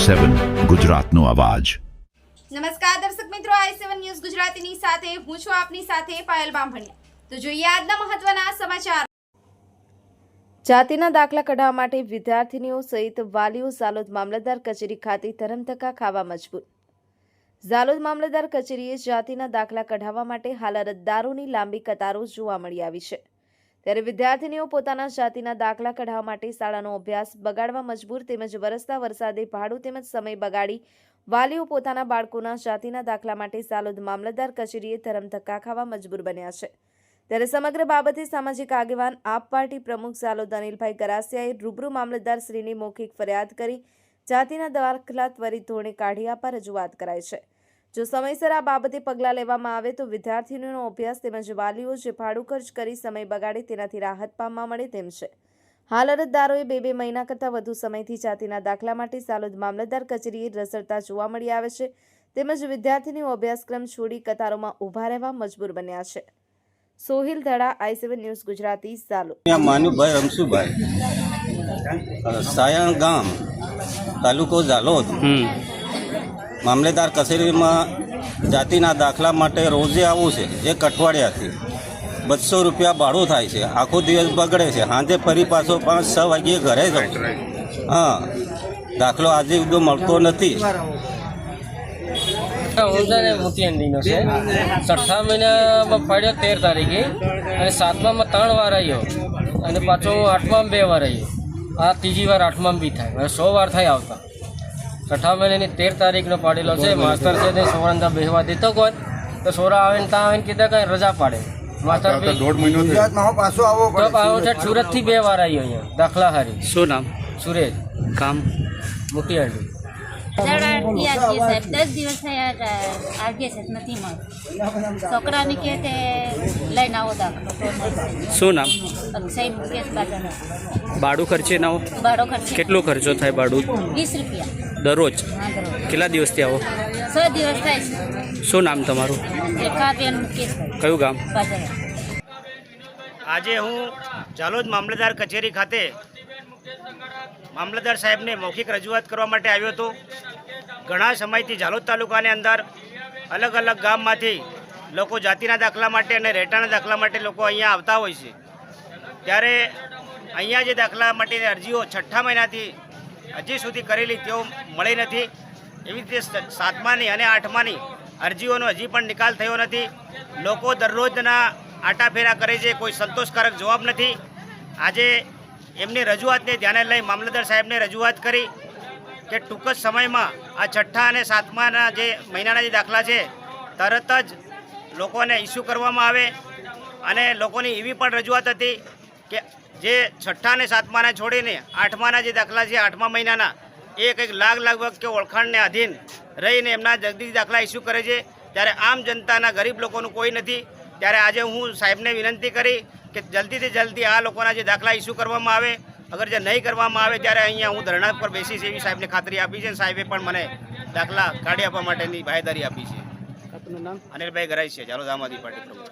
i7 ગુજરાતનો અવાજ। નમસ્કાર દર્શક મિત્રો, i7 ન્યૂઝ ગુજરાતીની સાથે હું છું આપની સાથે પાયલ બામભણિયા। તો જોઈએ આજના મહત્વના સમાચાર। જાતિના દાખલા કઢાવવા માટે વિદ્યાર્થીનીઓ સહિત વાલીઓ ઝાલોદ મામલતદાર કચેરી ખાતે ધરમધક્કા ખાવા મજબૂર। ઝાલોદ મામલતદાર કચેરીએ જાતિના દાખલા કઢાવવા માટે હાલ અરજદારોની લાંબી કતારો જોવા મળી આવી છે, ત્યારે વિદ્યાર્થીનીઓ પોતાના જાતિના દાખલા કઢાવવા માટે શાળાનો અભ્યાસ બગાડવા મજબૂર તેમજ વરસતા વરસાદે ભાડું તેમજ સમય બગાડી વાલીઓ પોતાના બાળકોના જાતિના દાખલા માટે ઝાલોદ મામલતદાર કચેરીએ ધરમધક્કા ખાવા મજબૂર બન્યા છે, ત્યારે સમગ્ર બાબતે સામાજિક આગેવાન આપ પાર્ટી પ્રમુખ ઝાલોદ અનિલભાઈ ગરાસિયાએ રૂબરૂ મામલતદાર શ્રીની મૌખિક ફરિયાદ કરી જાતિના દાખલા ત્વરિત ધોરણે કાઢી આપવા રજૂઆત કરાઈ છે। જો સમયસર આ બાબતે પગલાં લેવામાં આવે તો વિદ્યાર્થીઓનો અભ્યાસ તેમજ વાલીઓ જે ભાડું ખર્ચ કરી સમય બગાડે તેનાથી રાહત પામવા મળે તેમ છે। હાલ અરજદારોએ 2 મહિના કરતાં વધુ સમયથી જાતિના દાખલા માટે ઝાલોદ મામલતદાર કચેરીએ રઝળતા જોવા મળી આવે છે, તેમજ વિદ્યાર્થીનીઓ અભ્યાસક્રમ છોડી કતારોમાં ઊભા રહેવા મજબૂર બન્યા છે। Sohil Dhada, i7 news Gujarati, Jhalod. માનુભાઈ રમસુભાઈ, સાયણ ગામ, તાલુકો ઝાલોદ। મામલેદાર કચેરીમાં જાતિના દાખલા માટે રોજે આવું છે। 1 અઠવાડિયાથી 200 રૂપિયા ભાડું થાય છે। આખો દિવસ બગડે છે। સાંજે ફરી પાછો 5-6 વાગ્યે ઘરે જાઉં। હા, દાખલો આજે બધો મળતો નથી। મોટી અંડીનો છે। 6 મહિનામાં પડ્યો 13 તારીખે અને 7મામાં 3 વાર આવ્યો અને પાછો 8મામાં 2 વાર આવ્યો। આ ત્રીજી વાર 8મામાં બી થાય, હવે 100 વાર થાય આવતા। 6 મહિનાની 13 તારીખનો પાડેલો છે। માસ્તર છે તે સોરાંદા બેહવા દેતો કોઈ તો સોરા આવે ને ત્યાં આવીને કીધા કંઈ રજા પાડે। માસ્તર પાછો આવો છે। સુરતથી 2 વાર આવ્યો અહીંયા દાખલા હારી। શું નામ? સુરેશ, કામ? મોટી અંડી। 10 દિવસ થયા આગે છે, નથી મળતું। છોકરાને કહે તે લઈને આવો દાખલો તો નહીં। શું નામ? અક્ષય મુકેશ બાદલ। ભાડું ખર્ચે ના હો? ભાડો ખર્ચે કેટલો ખર્ચો થાય ભાડું? 20 રૂપિયા દરરોજ? હા, બરોબર। કેટલા દિવસથી આવો? 6 દિવસ થાય છે। શું નામ તમારું? રેખાબેન મુકેશભાઈ કયું ગામ? બાદલ। આજે હું ઝાલોદ મામલતદાર કચેરી ખાતે મામલતદાર સાહેબને મૌખિક રજૂઆત કરવા માટે આવ્યો હતો। ઘણા સમયથી ઝાલોદ તાલુકાની અંદર અલગ અલગ ગામમાંથી લોકો જાતિના દાખલા માટે અને રહેઠાણના દાખલા માટે લોકો અહીંયા આવતા હોય છે, ત્યારે અહીંયા જે દાખલા માટેની અરજીઓ 6 મહિનાથી હજી સુધી કરેલી તેઓ મળી નથી। એવી રીતે 7માની અને 8માની અરજીઓનો હજી પણ નિકાલ થયો નથી। લોકો દરરોજના આટાફેરા કરે છે, કોઈ સંતોષકારક જવાબ નથી। આજે એમની રજૂઆતને ધ્યાને લઈ મામલતદાર સાહેબને રજૂઆત કરી કે ટૂંક જ સમયમાં આ 6 અને 7માના જે મહિનાના જે દાખલા છે તરત જ લોકોને ઇસ્યુ કરવામાં આવે। અને લોકોની એવી પણ રજૂઆત હતી કે જે 6 અને 7માના છોડીને 8માના જે દાખલા છે 8મા મહિનાના એ કંઈક લગભગ કે ઓળખાણને આધીન રહીને એમના જગદીશ દાખલા ઇસ્યુ કરે છે, ત્યારે આમ જનતાના ગરીબ લોકોનું કોઈ નથી। ત્યારે આજે હું સાહેબને વિનંતી કરી કે જલ્દીથી જલ્દી આ લોકોના જે દાખલા ઇસ્યુ કરવામાં આવે। અગર જે નહીં કરવામાં આવે ત્યારે અહીંયા હું ધરણા પર બેસીશ એવી સાહેબને ખાતરી આપી છે। સાહેબે પણ મને દાખલા કાઢી આપવા માટેની બાહેધરી આપી છે। અનિલભાઈ ગરાસિયા, ઝાલોદ આમ આદમી પાર્ટી પ્રમુખ।